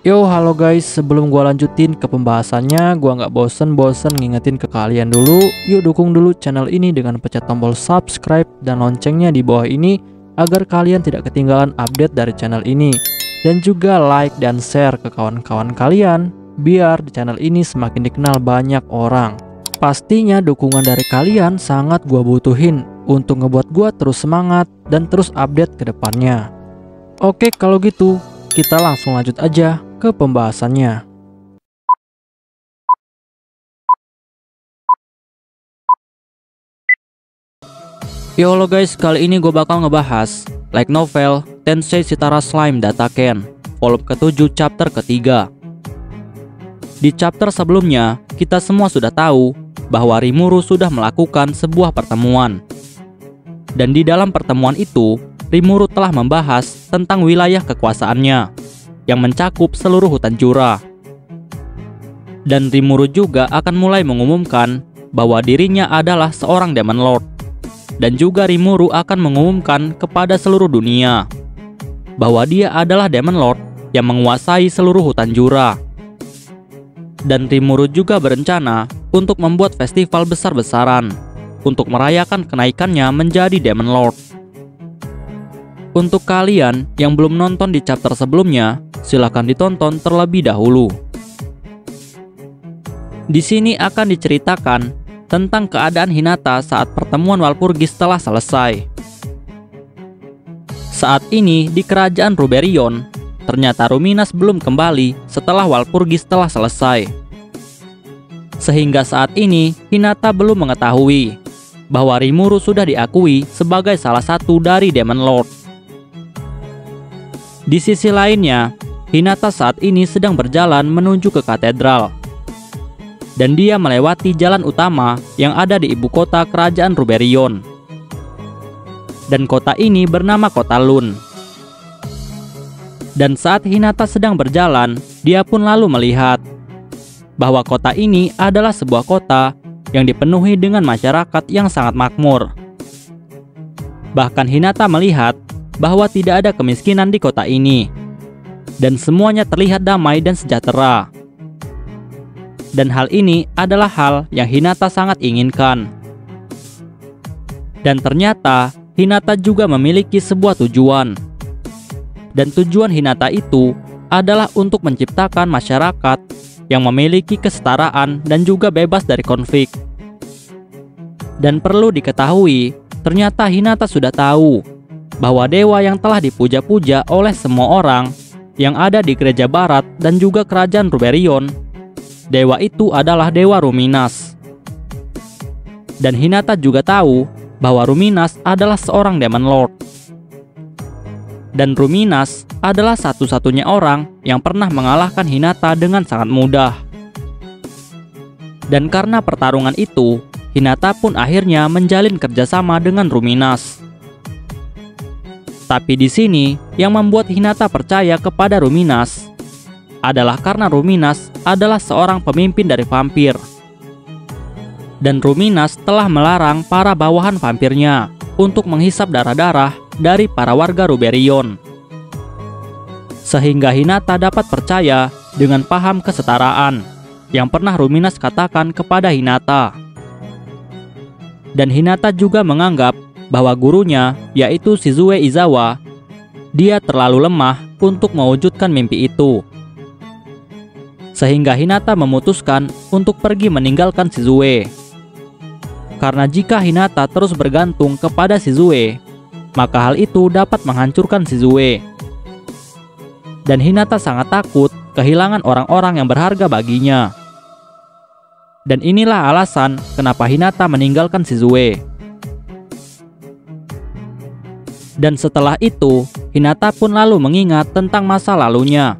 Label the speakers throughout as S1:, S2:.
S1: Yo, halo guys, sebelum gua lanjutin ke pembahasannya, gua nggak bosen-bosen ngingetin ke kalian dulu. Yuk dukung dulu channel ini dengan pencet tombol subscribe dan loncengnya di bawah ini agar kalian tidak ketinggalan update dari channel ini. Dan juga like dan share ke kawan-kawan kalian biar di channel ini semakin dikenal banyak orang. Pastinya dukungan dari kalian sangat gua butuhin untuk ngebuat gua terus semangat dan terus update ke depannya. Oke, kalau gitu kita langsung lanjut aja ke pembahasannya. Yo halo guys, kali ini gue bakal ngebahas light novel Tensei Shitara Slime Dataken volume ke-7 chapter ketiga. Di chapter sebelumnya, kita semua sudah tahu bahwa Rimuru sudah melakukan sebuah pertemuan. Dan di dalam pertemuan itu, Rimuru telah membahas tentang wilayah kekuasaannya yang mencakup seluruh hutan Jura. Dan Rimuru juga akan mulai mengumumkan bahwa dirinya adalah seorang Demon Lord. Dan juga Rimuru akan mengumumkan kepada seluruh dunia bahwa dia adalah Demon Lord yang menguasai seluruh hutan Jura. Dan Rimuru juga berencana untuk membuat festival besar-besaran untuk merayakan kenaikannya menjadi Demon Lord. Untuk kalian yang belum nonton di chapter sebelumnya, silahkan ditonton terlebih dahulu. Di sini akan diceritakan tentang keadaan Hinata saat pertemuan Walpurgis telah selesai. Saat ini di kerajaan Ruberion, ternyata Ruminas belum kembali setelah Walpurgis telah selesai. Sehingga saat ini Hinata belum mengetahui bahwa Rimuru sudah diakui sebagai salah satu dari Demon Lord. Di sisi lainnya, Hinata saat ini sedang berjalan menuju ke katedral. Dan dia melewati jalan utama yang ada di ibu kota kerajaan Ruberion. Dan kota ini bernama Kota Lun. Dan saat Hinata sedang berjalan, dia pun lalu melihat bahwa kota ini adalah sebuah kota yang dipenuhi dengan masyarakat yang sangat makmur. Bahkan Hinata melihat bahwa tidak ada kemiskinan di kota ini, dan semuanya terlihat damai dan sejahtera. Dan hal ini adalah hal yang Hinata sangat inginkan. Dan ternyata Hinata juga memiliki sebuah tujuan. Dan tujuan Hinata itu adalah untuk menciptakan masyarakat yang memiliki kesetaraan dan juga bebas dari konflik. Dan perlu diketahui, ternyata Hinata sudah tahu bahwa dewa yang telah dipuja-puja oleh semua orang yang ada di gereja barat dan juga kerajaan Ruberion, dewa itu adalah Dewa Ruminas. Dan Hinata juga tahu bahwa Ruminas adalah seorang Demon Lord. Dan Ruminas adalah satu-satunya orang yang pernah mengalahkan Hinata dengan sangat mudah. Dan karena pertarungan itu, Hinata pun akhirnya menjalin kerjasama dengan Ruminas. Tapi di sini yang membuat Hinata percaya kepada Ruminas adalah karena Ruminas adalah seorang pemimpin dari vampir. Dan Ruminas telah melarang para bawahan vampirnya untuk menghisap darah-darah dari para warga Ruberion. Sehingga Hinata dapat percaya dengan paham kesetaraan yang pernah Ruminas katakan kepada Hinata. Dan Hinata juga menganggap bahwa gurunya, yaitu Shizue Izawa, dia terlalu lemah untuk mewujudkan mimpi itu. Sehingga Hinata memutuskan untuk pergi meninggalkan Shizue. Karena jika Hinata terus bergantung kepada Shizue, maka hal itu dapat menghancurkan Shizue. Dan Hinata sangat takut kehilangan orang-orang yang berharga baginya. Dan inilah alasan kenapa Hinata meninggalkan Shizue. Dan setelah itu, Hinata pun lalu mengingat tentang masa lalunya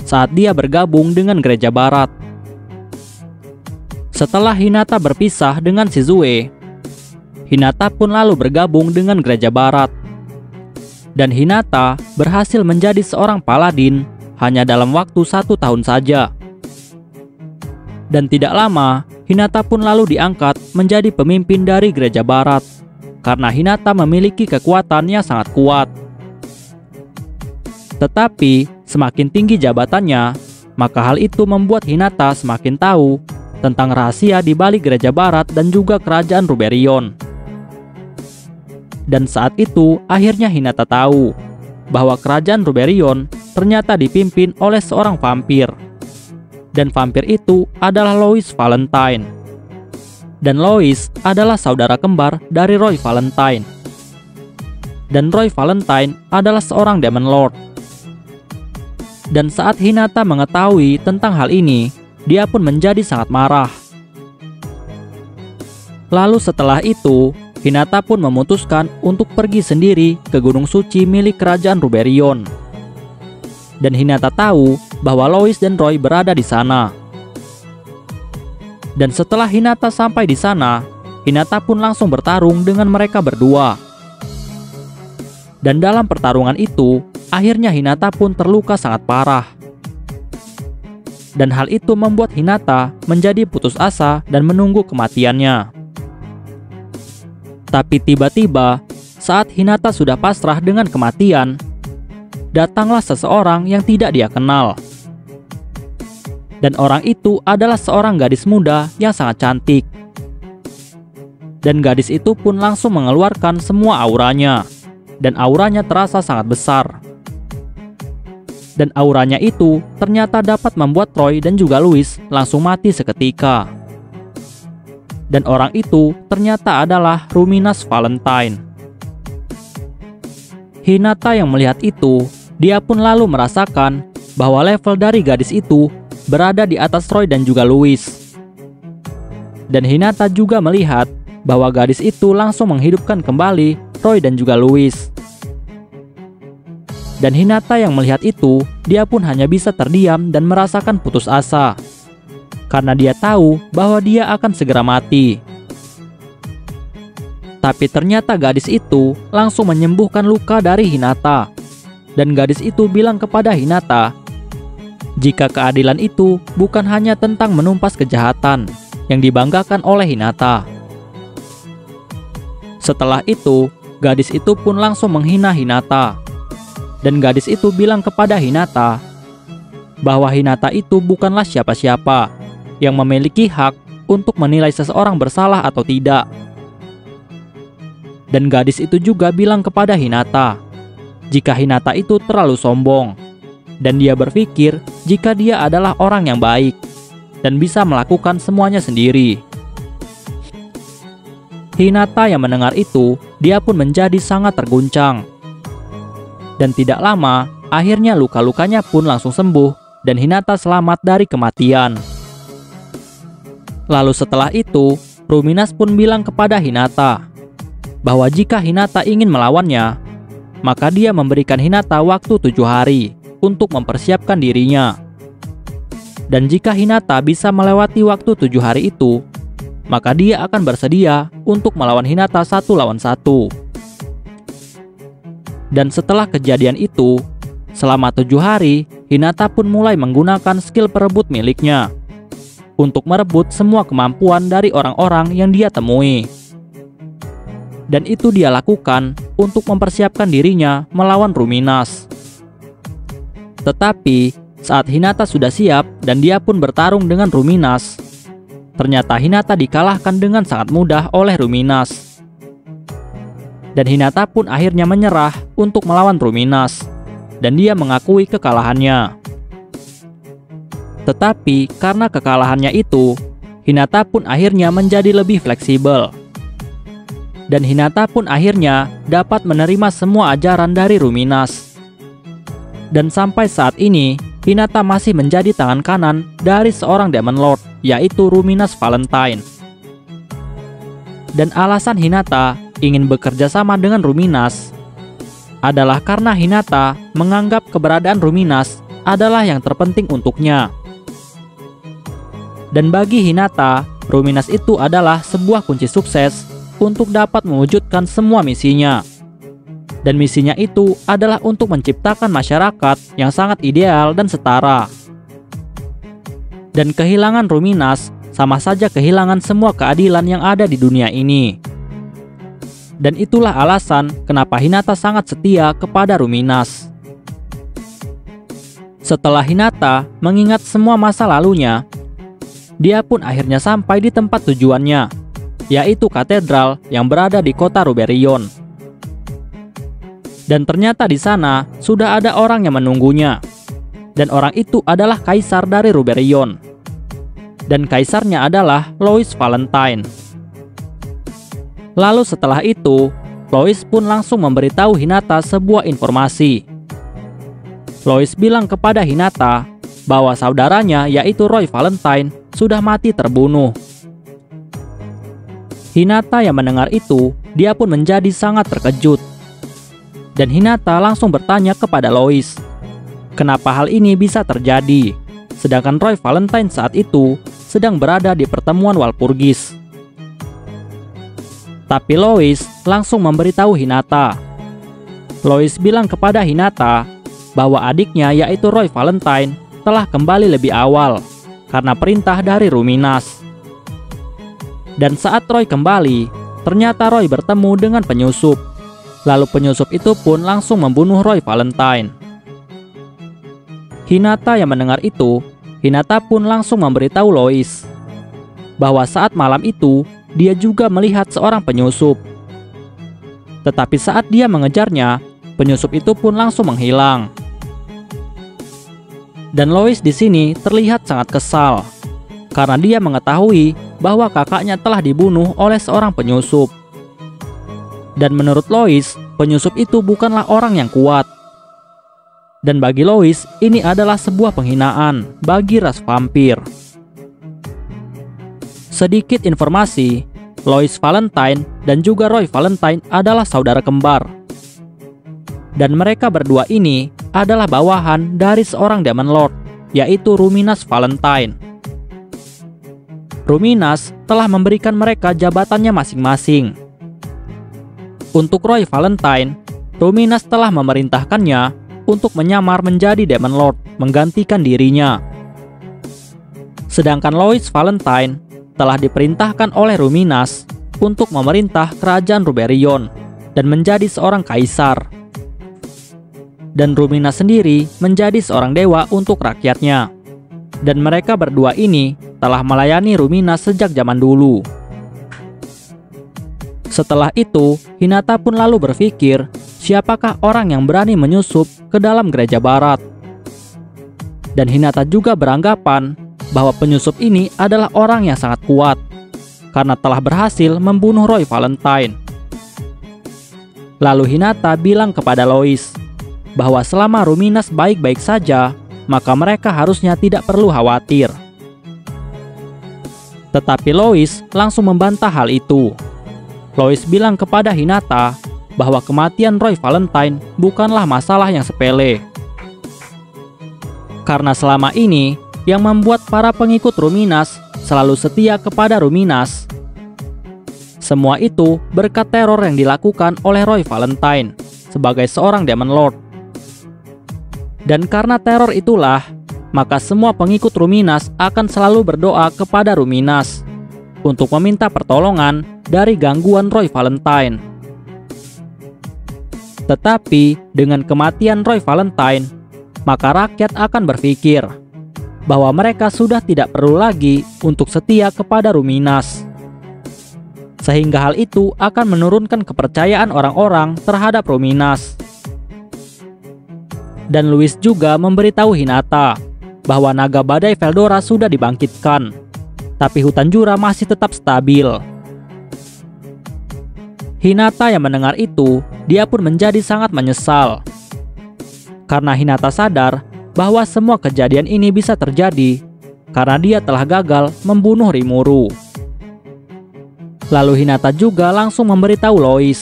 S1: saat dia bergabung dengan gereja barat. Setelah Hinata berpisah dengan Shizue, Hinata pun lalu bergabung dengan gereja barat. Dan Hinata berhasil menjadi seorang paladin hanya dalam waktu 1 tahun saja. Dan tidak lama, Hinata pun lalu diangkat menjadi pemimpin dari gereja barat. Karena Hinata memiliki kekuatan yang sangat kuat. Tetapi semakin tinggi jabatannya, maka hal itu membuat Hinata semakin tahu tentang rahasia di balik gereja barat dan juga kerajaan Ruberion. Dan saat itu akhirnya Hinata tahu bahwa kerajaan Ruberion ternyata dipimpin oleh seorang vampir. Dan vampir itu adalah Louis Valentine. Dan Louis adalah saudara kembar dari Roy Valentine. Dan Roy Valentine adalah seorang Demon Lord. Dan saat Hinata mengetahui tentang hal ini, dia pun menjadi sangat marah. Lalu setelah itu, Hinata pun memutuskan untuk pergi sendiri ke Gunung Suci milik kerajaan Ruberion. Dan Hinata tahu bahwa Louis dan Roy berada di sana. Dan setelah Hinata sampai di sana, Hinata pun langsung bertarung dengan mereka berdua. Dan dalam pertarungan itu, akhirnya Hinata pun terluka sangat parah. Dan hal itu membuat Hinata menjadi putus asa dan menunggu kematiannya. Tapi tiba-tiba, saat Hinata sudah pasrah dengan kematian, datanglah seseorang yang tidak dia kenal. Dan orang itu adalah seorang gadis muda yang sangat cantik. Dan gadis itu pun langsung mengeluarkan semua auranya. Dan auranya terasa sangat besar. Dan auranya itu ternyata dapat membuat Roy dan juga Louis langsung mati seketika. Dan orang itu ternyata adalah Ruminas Valentine. Hinata yang melihat itu, dia pun lalu merasakan bahwa level dari gadis itu berada di atas Roy dan juga Louis. Dan Hinata juga melihat bahwa gadis itu langsung menghidupkan kembali Roy dan juga Louis. Dan Hinata yang melihat itu, dia pun hanya bisa terdiam dan merasakan putus asa. Karena dia tahu bahwa dia akan segera mati. Tapi ternyata gadis itu langsung menyembuhkan luka dari Hinata. Dan gadis itu bilang kepada Hinata, jika keadilan itu bukan hanya tentang menumpas kejahatan yang dibanggakan oleh Hinata. Setelah itu, gadis itu pun langsung menghina Hinata. Dan gadis itu bilang kepada Hinata bahwa Hinata itu bukanlah siapa-siapa yang memiliki hak untuk menilai seseorang bersalah atau tidak. Dan gadis itu juga bilang kepada Hinata jika Hinata itu terlalu sombong dan dia berpikir jika dia adalah orang yang baik dan bisa melakukan semuanya sendiri. Hinata yang mendengar itu, dia pun menjadi sangat terguncang. Dan tidak lama, akhirnya luka-lukanya pun langsung sembuh dan Hinata selamat dari kematian. Lalu setelah itu, Ruminas pun bilang kepada Hinata bahwa jika Hinata ingin melawannya, maka dia memberikan Hinata waktu 7 hari untuk mempersiapkan dirinya. Dan jika Hinata bisa melewati waktu 7 hari itu, maka dia akan bersedia untuk melawan Hinata 1 lawan 1. Dan setelah kejadian itu, selama 7 hari, Hinata pun mulai menggunakan skill perebut miliknya untuk merebut semua kemampuan dari orang-orang yang dia temui. Dan itu dia lakukan untuk mempersiapkan dirinya melawan Ruminas. Tetapi, saat Hinata sudah siap dan dia pun bertarung dengan Ruminas, ternyata Hinata dikalahkan dengan sangat mudah oleh Ruminas. Dan Hinata pun akhirnya menyerah untuk melawan Ruminas, dan dia mengakui kekalahannya. Tetapi karena kekalahannya itu, Hinata pun akhirnya menjadi lebih fleksibel. Dan Hinata pun akhirnya dapat menerima semua ajaran dari Ruminas. Dan sampai saat ini, Hinata masih menjadi tangan kanan dari seorang Demon Lord, yaitu Ruminas Valentine. Dan alasan Hinata ingin bekerja sama dengan Ruminas adalah karena Hinata menganggap keberadaan Ruminas adalah yang terpenting untuknya. Dan bagi Hinata, Ruminas itu adalah sebuah kunci sukses untuk dapat mewujudkan semua misinya. Dan misinya itu adalah untuk menciptakan masyarakat yang sangat ideal dan setara. Dan kehilangan Ruminas sama saja kehilangan semua keadilan yang ada di dunia ini. Dan itulah alasan kenapa Hinata sangat setia kepada Ruminas. Setelah Hinata mengingat semua masa lalunya, dia pun akhirnya sampai di tempat tujuannya, yaitu katedral yang berada di kota Ruberion. Dan ternyata di sana sudah ada orang yang menunggunya. Dan orang itu adalah kaisar dari Ruberion. Dan kaisarnya adalah Louis Valentine. Lalu setelah itu, Louis pun langsung memberitahu Hinata sebuah informasi. Louis bilang kepada Hinata bahwa saudaranya yaitu Roy Valentine sudah mati terbunuh. Hinata yang mendengar itu, dia pun menjadi sangat terkejut. Dan Hinata langsung bertanya kepada Louis, kenapa hal ini bisa terjadi, sedangkan Roy Valentine saat itu sedang berada di pertemuan Walpurgis. Tapi Louis langsung memberitahu Hinata. Louis bilang kepada Hinata bahwa adiknya yaitu Roy Valentine telah kembali lebih awal karena perintah dari Ruminas. Dan saat Roy kembali, ternyata Roy bertemu dengan penyusup. Lalu penyusup itu pun langsung membunuh Roy Valentine. Hinata yang mendengar itu, Hinata pun langsung memberitahu Louis bahwa saat malam itu dia juga melihat seorang penyusup. Tetapi saat dia mengejarnya, penyusup itu pun langsung menghilang. Dan Louis di sini terlihat sangat kesal karena dia mengetahui bahwa kakaknya telah dibunuh oleh seorang penyusup. Dan menurut Louis, penyusup itu bukanlah orang yang kuat. Dan bagi Louis, ini adalah sebuah penghinaan bagi ras vampir. Sedikit informasi, Louis Valentine dan juga Roy Valentine adalah saudara kembar. Dan mereka berdua ini adalah bawahan dari seorang Demon Lord, yaitu Ruminas Valentine. Ruminas telah memberikan mereka jabatannya masing-masing. Untuk Roy Valentine, Ruminas telah memerintahkannya untuk menyamar menjadi Demon Lord, menggantikan dirinya. Sedangkan Louis Valentine telah diperintahkan oleh Ruminas untuk memerintah kerajaan Ruberion dan menjadi seorang kaisar. Dan Ruminas sendiri menjadi seorang dewa untuk rakyatnya. Dan mereka berdua ini telah melayani Ruminas sejak zaman dulu. Setelah itu, Hinata pun lalu berpikir, siapakah orang yang berani menyusup ke dalam gereja barat? Dan Hinata juga beranggapan bahwa penyusup ini adalah orang yang sangat kuat karena telah berhasil membunuh Roy Valentine. Lalu Hinata bilang kepada Louis bahwa selama Ruminas baik-baik saja, maka mereka harusnya tidak perlu khawatir. Tetapi Louis langsung membantah hal itu. Louis bilang kepada Hinata bahwa kematian Roy Valentine bukanlah masalah yang sepele. Karena selama ini, yang membuat para pengikut Ruminas selalu setia kepada Ruminas, semua itu berkat teror yang dilakukan oleh Roy Valentine sebagai seorang Demon Lord. Dan karena teror itulah, maka semua pengikut Ruminas akan selalu berdoa kepada Ruminas untuk meminta pertolongan dari gangguan Roy Valentine. Tetapi dengan kematian Roy Valentine, maka rakyat akan berpikir bahwa mereka sudah tidak perlu lagi untuk setia kepada Ruminas. Sehingga hal itu akan menurunkan kepercayaan orang-orang terhadap Ruminas. Dan Louis juga memberitahu Hinata bahwa naga badai Veldora sudah dibangkitkan, tapi hutan Jura masih tetap stabil. Hinata yang mendengar itu, dia pun menjadi sangat menyesal. Karena Hinata sadar bahwa semua kejadian ini bisa terjadi karena dia telah gagal membunuh Rimuru. Lalu Hinata juga langsung memberitahu Louis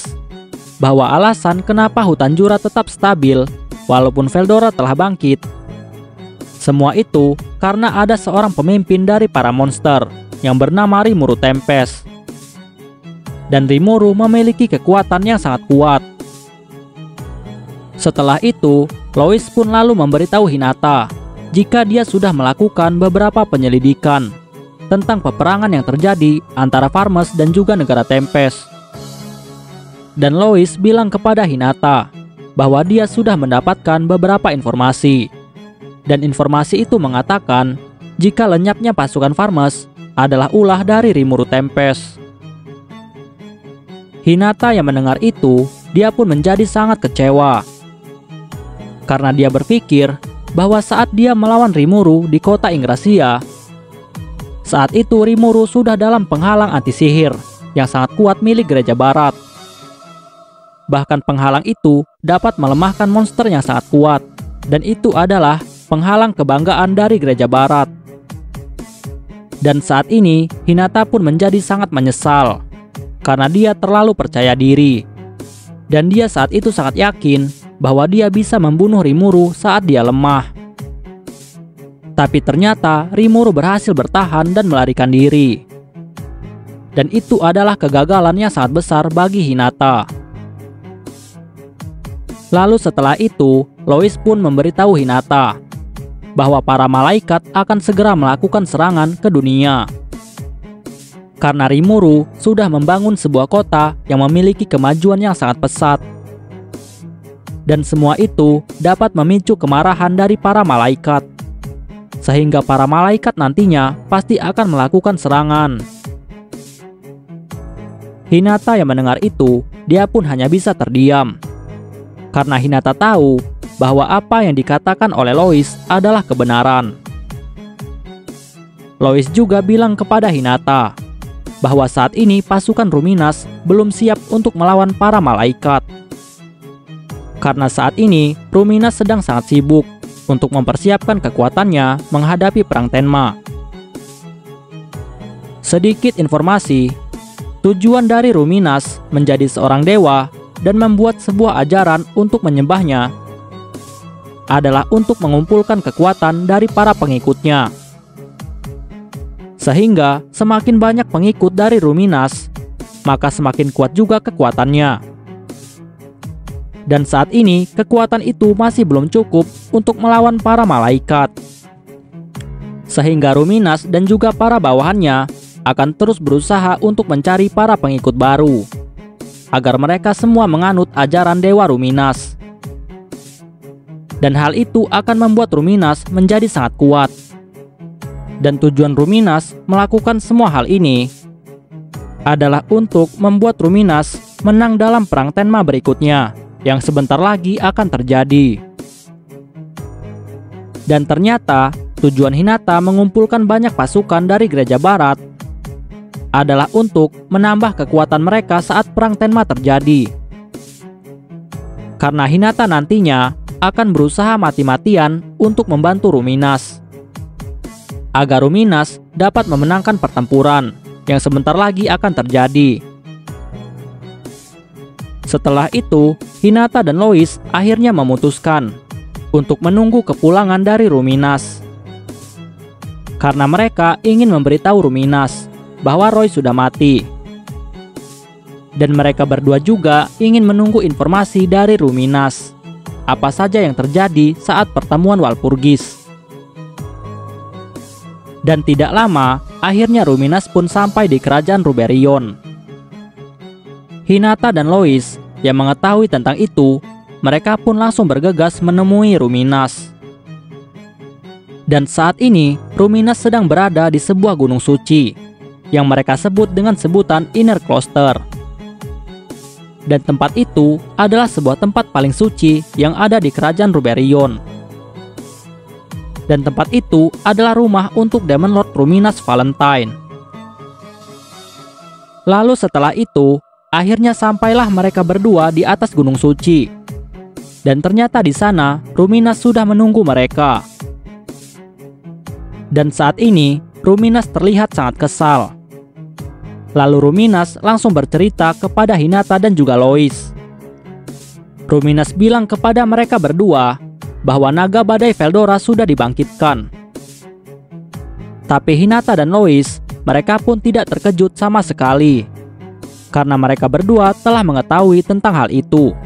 S1: bahwa alasan kenapa hutan Jura tetap stabil walaupun Veldora telah bangkit, semua itu karena ada seorang pemimpin dari para monster yang bernama Rimuru Tempest. Dan Rimuru memiliki kekuatan yang sangat kuat. Setelah itu, Louis pun lalu memberitahu Hinata jika dia sudah melakukan beberapa penyelidikan tentang peperangan yang terjadi antara Farmes dan juga negara Tempest. Dan Louis bilang kepada Hinata bahwa dia sudah mendapatkan beberapa informasi Dan informasi itu mengatakan jika lenyapnya pasukan Farmes adalah ulah dari Rimuru Tempest. Hinata yang mendengar itu, dia pun menjadi sangat kecewa. Karena dia berpikir bahwa saat dia melawan Rimuru di kota Ingracia, saat itu Rimuru sudah dalam penghalang anti-sihir yang sangat kuat milik Gereja Barat. Bahkan penghalang itu dapat melemahkan monster yang sangat kuat, dan itu adalah penghalang kebanggaan dari Gereja Barat. Dan saat ini, Hinata pun menjadi sangat menyesal karena dia terlalu percaya diri. Dan dia saat itu sangat yakin bahwa dia bisa membunuh Rimuru saat dia lemah. Tapi ternyata Rimuru berhasil bertahan dan melarikan diri. Dan itu adalah kegagalan yang sangat besar bagi Hinata. Lalu setelah itu, Lois pun memberitahu Hinata bahwa para malaikat akan segera melakukan serangan ke dunia. Karena Rimuru sudah membangun sebuah kota yang memiliki kemajuan yang sangat pesat. Dan semua itu dapat memicu kemarahan dari para malaikat. Sehingga para malaikat nantinya pasti akan melakukan serangan. Hinata yang mendengar itu, dia pun hanya bisa terdiam. Karena Hinata tahu bahwa apa yang dikatakan oleh Lois adalah kebenaran. Lois juga bilang kepada Hinata bahwa saat ini pasukan Ruminas belum siap untuk melawan para malaikat. Karena saat ini Ruminas sedang sangat sibuk untuk mempersiapkan kekuatannya menghadapi perang Tenma. Sedikit informasi, tujuan dari Ruminas menjadi seorang dewa dan membuat sebuah ajaran untuk menyembahnya adalah untuk mengumpulkan kekuatan dari para pengikutnya. Sehingga semakin banyak pengikut dari Ruminas, maka semakin kuat juga kekuatannya. Dan saat ini kekuatan itu masih belum cukup untuk melawan para malaikat. Sehingga Ruminas dan juga para bawahannya akan terus berusaha untuk mencari para pengikut baru, agar mereka semua menganut ajaran Dewa Ruminas. Dan hal itu akan membuat Ruminas menjadi sangat kuat. Dan tujuan Ruminas melakukan semua hal ini adalah untuk membuat Ruminas menang dalam perang Tenma berikutnya, yang sebentar lagi akan terjadi. Dan ternyata tujuan Hinata mengumpulkan banyak pasukan dari Gereja Barat adalah untuk menambah kekuatan mereka saat perang Tenma terjadi. Karena Hinata nantinya akan berusaha mati-matian untuk membantu Ruminas, agar Ruminas dapat memenangkan pertempuran yang sebentar lagi akan terjadi. Setelah itu, Hinata dan Lois akhirnya memutuskan untuk menunggu kepulangan dari Ruminas. Karena mereka ingin memberitahu Ruminas bahwa Roy sudah mati. Dan mereka berdua juga ingin menunggu informasi dari Ruminas apa saja yang terjadi saat pertemuan Walpurgis. Dan tidak lama, akhirnya Ruminas pun sampai di kerajaan Ruberion. Hinata dan Lois yang mengetahui tentang itu, mereka pun langsung bergegas menemui Ruminas. Dan saat ini, Ruminas sedang berada di sebuah gunung suci yang mereka sebut dengan sebutan Inner Cloister. Dan tempat itu adalah sebuah tempat paling suci yang ada di kerajaan Ruberion. Dan tempat itu adalah rumah untuk Demon Lord Ruminas Valentine. Lalu setelah itu, akhirnya sampailah mereka berdua di atas gunung suci. Dan ternyata di sana, Ruminas sudah menunggu mereka. Dan saat ini, Ruminas terlihat sangat kesal. Lalu Ruminas langsung bercerita kepada Hinata dan juga Lois. Ruminas bilang kepada mereka berdua bahwa naga badai Veldora sudah dibangkitkan. Tapi Hinata dan Lois, mereka pun tidak terkejut sama sekali, karena mereka berdua telah mengetahui tentang hal itu.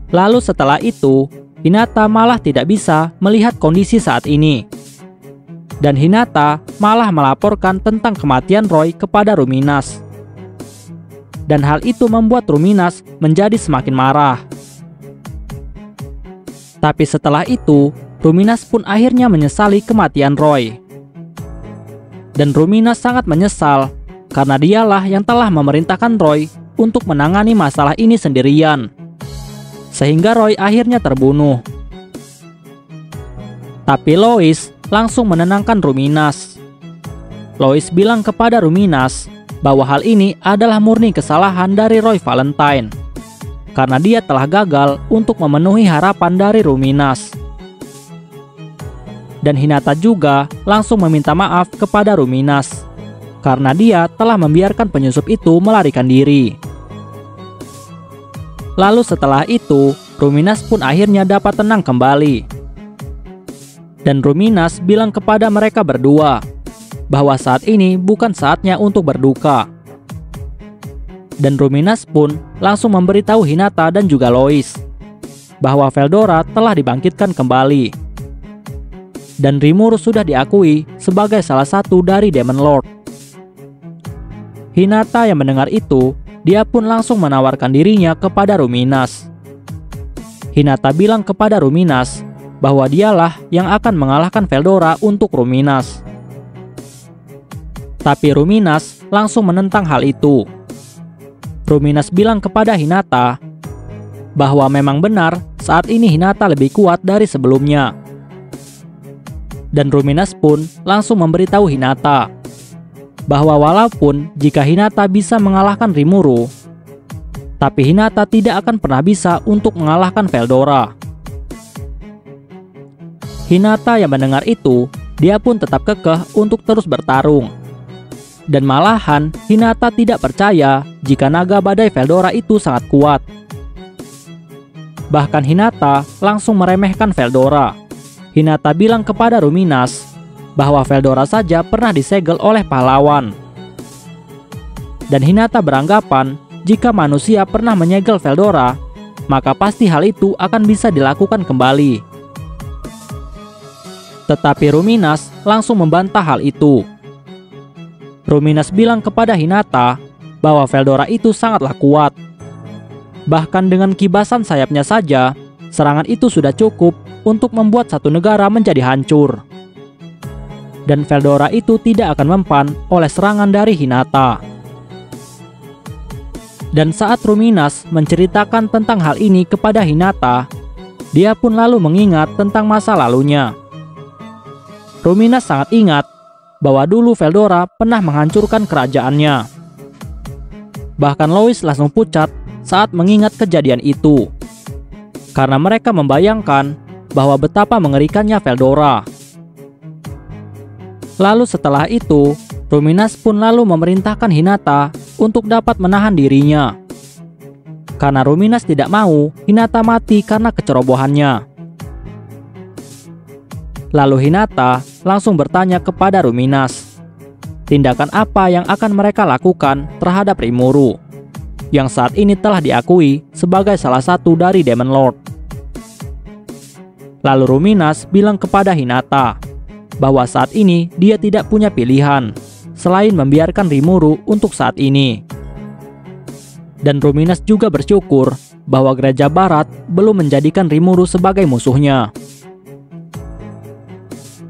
S1: Lalu setelah itu, Hinata malah tidak bisa melihat kondisi saat ini. Dan Hinata malah melaporkan tentang kematian Roy kepada Ruminas. Dan hal itu membuat Ruminas menjadi semakin marah. Tapi setelah itu, Ruminas pun akhirnya menyesali kematian Roy. Dan Ruminas sangat menyesal karena dialah yang telah memerintahkan Roy untuk menangani masalah ini sendirian. Sehingga Roy akhirnya terbunuh. Tapi Lois langsung menenangkan Ruminas. Lois bilang kepada Ruminas bahwa hal ini adalah murni kesalahan dari Roy Valentine karena dia telah gagal untuk memenuhi harapan dari Ruminas. Dan Hinata juga langsung meminta maaf kepada Ruminas karena dia telah membiarkan penyusup itu melarikan diri. Lalu setelah itu, Ruminas pun akhirnya dapat tenang kembali. Dan Ruminas bilang kepada mereka berdua bahwa saat ini bukan saatnya untuk berduka. Dan Ruminas pun langsung memberitahu Hinata dan juga Lois bahwa Veldora telah dibangkitkan kembali. Dan Rimuru sudah diakui sebagai salah satu dari Demon Lord. Hinata yang mendengar itu, dia pun langsung menawarkan dirinya kepada Ruminas. Hinata bilang kepada Ruminas bahwa dialah yang akan mengalahkan Veldora untuk Ruminas. Tapi Ruminas langsung menentang hal itu. Ruminas bilang kepada Hinata bahwa memang benar saat ini Hinata lebih kuat dari sebelumnya. Dan Ruminas pun langsung memberitahu Hinata bahwa walaupun jika Hinata bisa mengalahkan Rimuru, tapi Hinata tidak akan pernah bisa untuk mengalahkan Veldora. Hinata yang mendengar itu, dia pun tetap kekeh untuk terus bertarung. Dan malahan Hinata tidak percaya jika naga badai Veldora itu sangat kuat. Bahkan Hinata langsung meremehkan Veldora. Hinata bilang kepada Ruminas bahwa Veldora saja pernah disegel oleh pahlawan. Dan Hinata beranggapan jika manusia pernah menyegel Veldora, maka pasti hal itu akan bisa dilakukan kembali. Tetapi Ruminas langsung membantah hal itu. Ruminas bilang kepada Hinata bahwa Veldora itu sangatlah kuat. Bahkan dengan kibasan sayapnya saja, serangan itu sudah cukup untuk membuat satu negara menjadi hancur. Dan Veldora itu tidak akan mempan oleh serangan dari Hinata. Dan saat Ruminas menceritakan tentang hal ini kepada Hinata, dia pun lalu mengingat tentang masa lalunya. Ruminas sangat ingat bahwa dulu Veldora pernah menghancurkan kerajaannya. Bahkan Lois langsung pucat saat mengingat kejadian itu, karena mereka membayangkan bahwa betapa mengerikannya Veldora. Lalu setelah itu, Ruminas pun lalu memerintahkan Hinata untuk dapat menahan dirinya. Karena Ruminas tidak mau Hinata mati karena kecerobohannya. Lalu Hinata langsung bertanya kepada Ruminas, tindakan apa yang akan mereka lakukan terhadap Rimuru, yang saat ini telah diakui sebagai salah satu dari Demon Lord. Lalu Ruminas bilang kepada Hinata bahwa saat ini dia tidak punya pilihan selain membiarkan Rimuru untuk saat ini. Dan Ruminas juga bersyukur bahwa Gereja Barat belum menjadikan Rimuru sebagai musuhnya.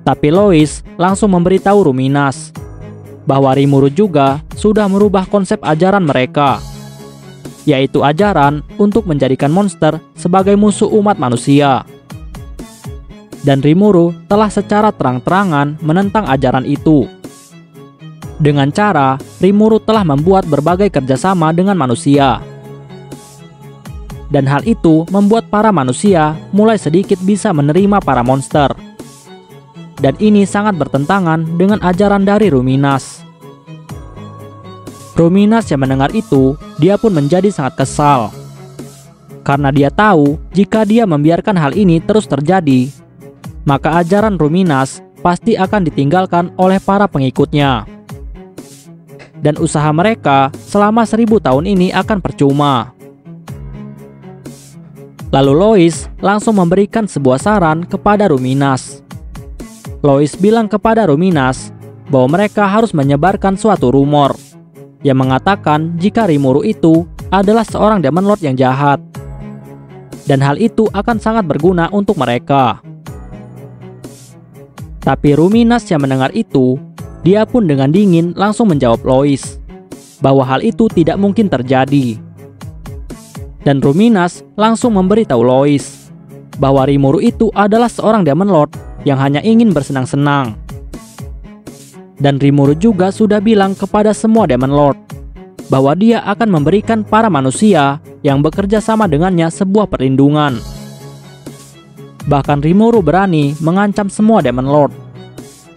S1: Tapi Lois langsung memberitahu Ruminas bahwa Rimuru juga sudah merubah konsep ajaran mereka, yaitu ajaran untuk menjadikan monster sebagai musuh umat manusia. Dan Rimuru telah secara terang-terangan menentang ajaran itu. Dengan cara, Rimuru telah membuat berbagai kerjasama dengan manusia. Dan hal itu membuat para manusia mulai sedikit bisa menerima para monster. Dan ini sangat bertentangan dengan ajaran dari Ruminas. Ruminas yang mendengar itu, dia pun menjadi sangat kesal. Karena dia tahu jika dia membiarkan hal ini terus terjadi, maka ajaran Ruminas pasti akan ditinggalkan oleh para pengikutnya. Dan usaha mereka selama 1000 tahun ini akan percuma. Lalu Lois langsung memberikan sebuah saran kepada Ruminas. Lois bilang kepada Ruminas bahwa mereka harus menyebarkan suatu rumor yang mengatakan jika Rimuru itu adalah seorang Demon Lord yang jahat. Dan hal itu akan sangat berguna untuk mereka. Tapi Ruminas yang mendengar itu, dia pun dengan dingin langsung menjawab Lois bahwa hal itu tidak mungkin terjadi. Dan Ruminas langsung memberitahu Lois bahwa Rimuru itu adalah seorang Demon Lord yang hanya ingin bersenang-senang. Dan Rimuru juga sudah bilang kepada semua Demon Lord bahwa dia akan memberikan para manusia yang bekerja sama dengannya sebuah perlindungan. Bahkan Rimuru berani mengancam semua Demon Lord.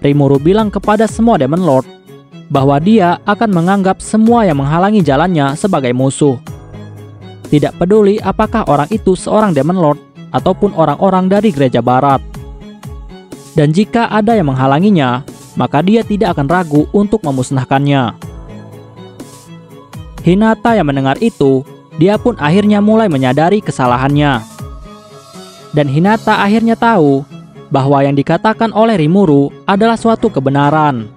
S1: Rimuru bilang kepada semua Demon Lord bahwa dia akan menganggap semua yang menghalangi jalannya sebagai musuh. Tidak peduli apakah orang itu seorang Demon Lord ataupun orang-orang dari gereja barat. Dan jika ada yang menghalanginya, maka dia tidak akan ragu untuk memusnahkannya. Hinata yang mendengar itu, dia pun akhirnya mulai menyadari kesalahannya. Dan Hinata akhirnya tahu bahwa yang dikatakan oleh Rimuru adalah suatu kebenaran.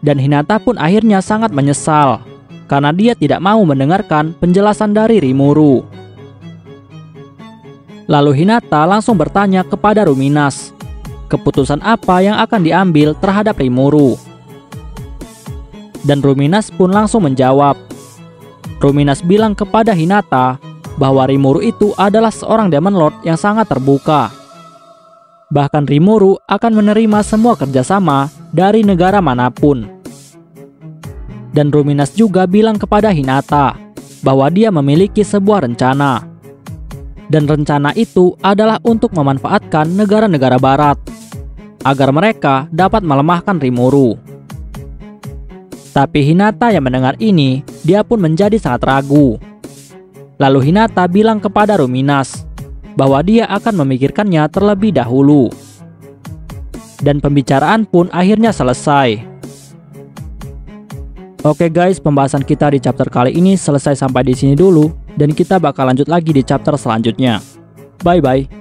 S1: Dan Hinata pun akhirnya sangat menyesal karena dia tidak mau mendengarkan penjelasan dari Rimuru. Lalu Hinata langsung bertanya kepada Ruminas, keputusan apa yang akan diambil terhadap Rimuru. Dan Ruminas pun langsung menjawab. Ruminas bilang kepada Hinata bahwa Rimuru itu adalah seorang Demon Lord yang sangat terbuka. Bahkan Rimuru akan menerima semua kerjasama dari negara manapun. Dan Ruminas juga bilang kepada Hinata bahwa dia memiliki sebuah rencana. Dan rencana itu adalah untuk memanfaatkan negara-negara barat agar mereka dapat melemahkan Rimuru. Tapi Hinata yang mendengar ini, dia pun menjadi sangat ragu. Lalu Hinata bilang kepada Ruminas bahwa dia akan memikirkannya terlebih dahulu. Dan pembicaraan pun akhirnya selesai. Oke guys, pembahasan kita di chapter kali ini selesai sampai di sini dulu, dan kita bakal lanjut lagi di chapter selanjutnya. Bye bye.